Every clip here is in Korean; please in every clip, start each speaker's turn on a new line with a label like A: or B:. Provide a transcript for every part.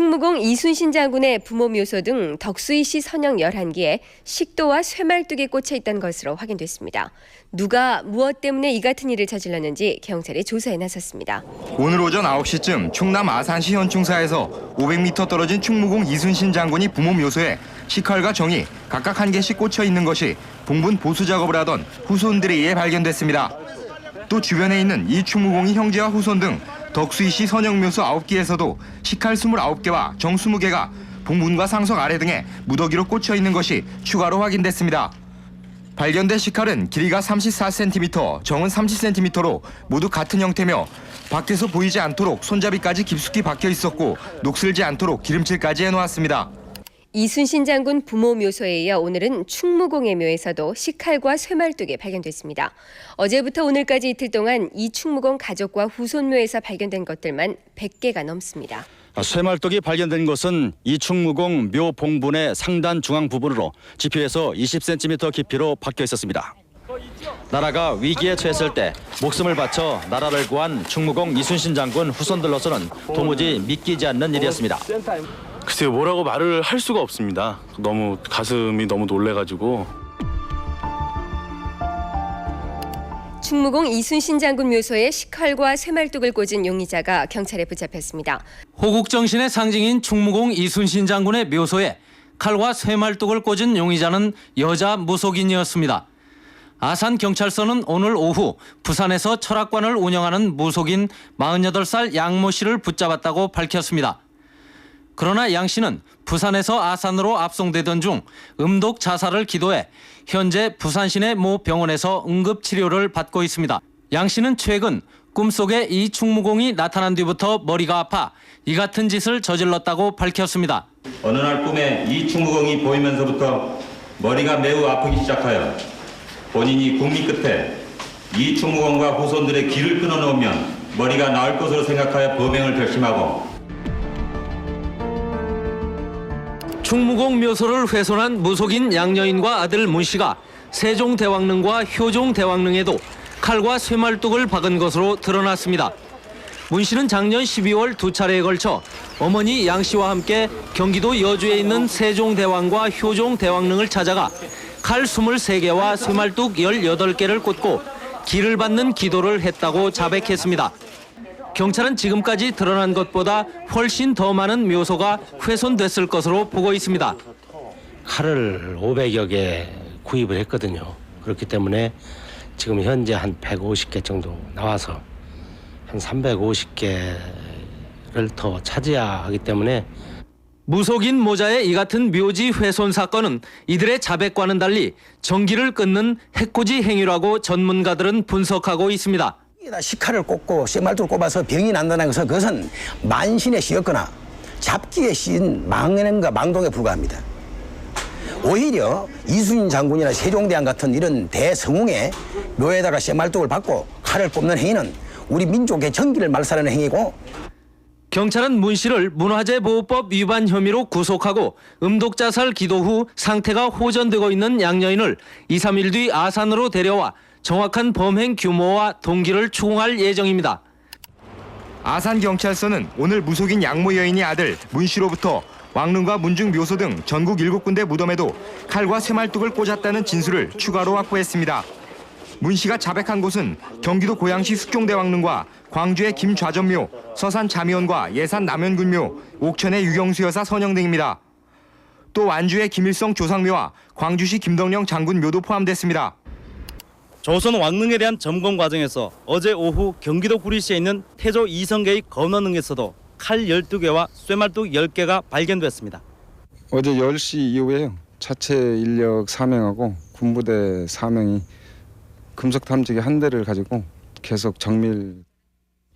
A: 충무공 이순신 장군의 부모 묘소 등 덕수이씨 선영 11기에 식도와 쇠말뚝이 꽂혀 있던 것으로 확인됐습니다. 누가 무엇 때문에 이 같은 일을 저질렀는지 경찰이 조사에 나섰습니다.
B: 오늘 오전 9시쯤 충남 아산시 현충사에서 500m 떨어진 충무공 이순신 장군이 부모 묘소에 식칼과 정이 각각 한 개씩 꽂혀 있는 것이 봉분 보수 작업을 하던 후손들에 의해 발견됐습니다. 또 주변에 있는 이 충무공이 형제와 후손 등 덕수이씨 선영묘소 9기에서도 식칼 29개와 정 20개가 봉분과 상석 아래 등에 무더기로 꽂혀 있는 것이 추가로 확인됐습니다. 발견된 식칼은 길이가 34cm, 정은 30cm로 모두 같은 형태며 밖에서 보이지 않도록 손잡이까지 깊숙이 박혀 있었고 녹슬지 않도록 기름칠까지 해놓았습니다.
A: 이순신 장군 부모 묘소에 이어 오늘은 충무공의 묘에서도 식칼과 쇠말뚝이 발견됐습니다. 어제부터 오늘까지 이틀 동안 이 충무공 가족과 후손 묘에서 발견된 것들만 100개가 넘습니다.
C: 쇠말뚝이 발견된 곳은 이 충무공 묘 봉분의 상단 중앙 부분으로 지표에서 20cm 깊이로 박혀 있었습니다. 나라가 위기에 처했을 때 목숨을 바쳐 나라를 구한 충무공 이순신 장군 후손들로서는 도무지 믿기지 않는 일이었습니다.
D: 글쎄요, 뭐라고 말을 할 수가 없습니다. 너무 가슴이 너무 놀래가지고.
A: 충무공 이순신 장군 묘소에 식칼과 쇠말뚝을 꽂은 용의자가 경찰에 붙잡혔습니다.
E: 호국정신의 상징인 충무공 이순신 장군의 묘소에 칼과 쇠말뚝을 꽂은 용의자는 여자 무속인이었습니다. 아산경찰서는 오늘 오후 부산에서 철학관을 운영하는 무속인 48살 양모 씨를 붙잡았다고 밝혔습니다. 그러나 양 씨는 부산에서 아산으로 압송되던 중 음독 자살을 기도해 현재 부산 시내 모 병원에서 응급치료를 받고 있습니다. 양 씨는 최근 꿈속에 이 충무공이 나타난 뒤부터 머리가 아파 이 같은 짓을 저질렀다고 밝혔습니다.
F: 어느 날 꿈에 이 충무공이 보이면서부터 머리가 매우 아프기 시작하여 본인이 궁리 끝에 이 충무공과 후손들의 길을 끊어놓으면 머리가 나을 것으로 생각하여 범행을 결심하고
E: 충무공 묘소를 훼손한 무속인 양여인과 아들 문 씨가 세종대왕릉과 효종대왕릉에도 칼과 쇠말뚝을 박은 것으로 드러났습니다. 문 씨는 작년 12월 2차례에 걸쳐 어머니 양 씨와 함께 경기도 여주에 있는 세종대왕과 효종대왕릉을 찾아가 칼 23개와 쇠말뚝 18개를 꽂고 기를 받는 기도를 했다고 자백했습니다. 경찰은 지금까지 드러난 것보다 훨씬 더 많은 묘소가 훼손됐을 것으로 보고 있습니다.
G: 칼을 500여 개 구입을 했거든요. 그렇기 때문에 지금 현재 한 150개 정도 나와서 한 350개를 더 찾아야 하기 때문에
E: 무속인 모자의 이 같은 묘지 훼손 사건은 이들의 자백과는 달리 정기를 끊는 해코지 행위라고 전문가들은 분석하고 있습니다.
H: 식칼을 꽂고 쇠말뚝을 꼽아서 병이 난다는 것은 그것은 만신의 시였거나 잡기에 씌인 망행과 망동에 불과합니다. 오히려 이순신 장군이나 세종대왕 같은 이런 대성웅의 묘에다가 쇠말뚝을 박고 칼을 뽑는 행위는 우리 민족의 정기를 말살하는 행위고,
E: 경찰은 문 씨를 문화재보호법 위반 혐의로 구속하고 음독자살 기도 후 상태가 호전되고 있는 양여인을 2, 3일 뒤 아산으로 데려와 정확한 범행 규모와 동기를 추궁할 예정입니다.
B: 아산경찰서는 오늘 무속인 양모 여인의 아들 문 씨로부터 왕릉과 문중 묘소 등 전국 7군데 무덤에도 칼과 쇠말뚝을 꽂았다는 진술을 추가로 확보했습니다. 문 씨가 자백한 곳은 경기도 고양시 숙종대왕릉과 광주의 김좌전묘, 서산 자미원과 예산 남현군묘, 옥천의 유경수 여사 선영 등입니다. 또 완주의 김일성 조상묘와 광주시 김덕령 장군 묘도 포함됐습니다.
D: 조선 왕릉에 대한 점검 과정에서 어제 오후 경기도 구리시에 있는 태조 이성계의 건원릉에서도 칼 12개와 쇠말뚝 10개가 발견됐습니다.
I: 어제 10시 이후에 자체 인력 4명하고 군부대 4명이 금속 탐지기 한 대를 가지고 계속 정밀.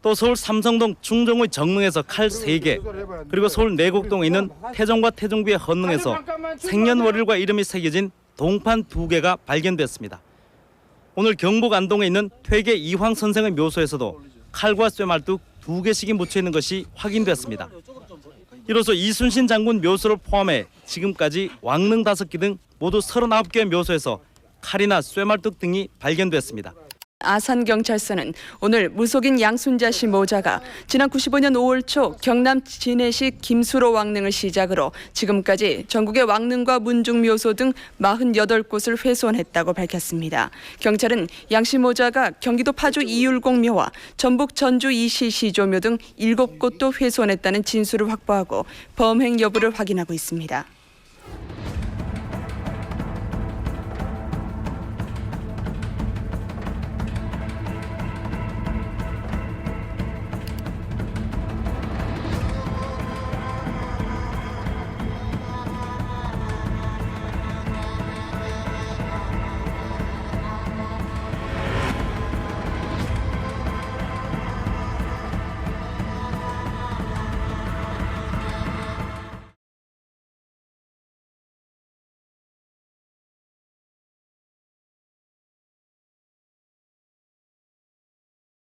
D: 또 서울 삼성동 충정의 정릉에서 칼 3개, 그리고 서울 내곡동에 있는 태종과 태종비의 헌릉에서 생년월일과 이름이 새겨진 동판 2개가 발견됐습니다. 오늘 경북 안동에 있는 퇴계 이황 선생의 묘소에서도 칼과 쇠말뚝 2개씩이 묻혀 있는 것이 확인됐습니다. 이로써 이순신 장군 묘소를 포함해 지금까지 왕릉 5기 등 모두 39개의 묘소에서 칼이나 쇠말뚝 등이 발견됐습니다.
J: 아산경찰서는 오늘 무속인 양순자 씨 모자가 지난 95년 5월 초 경남 진해시 김수로 왕릉을 시작으로 지금까지 전국의 왕릉과 문중묘소 등 48곳을 훼손했다고 밝혔습니다. 경찰은 양 씨 모자가 경기도 파주 이율공묘와 전북 전주 이시 시조묘 등 7곳도 훼손했다는 진술을 확보하고 범행 여부를 확인하고 있습니다.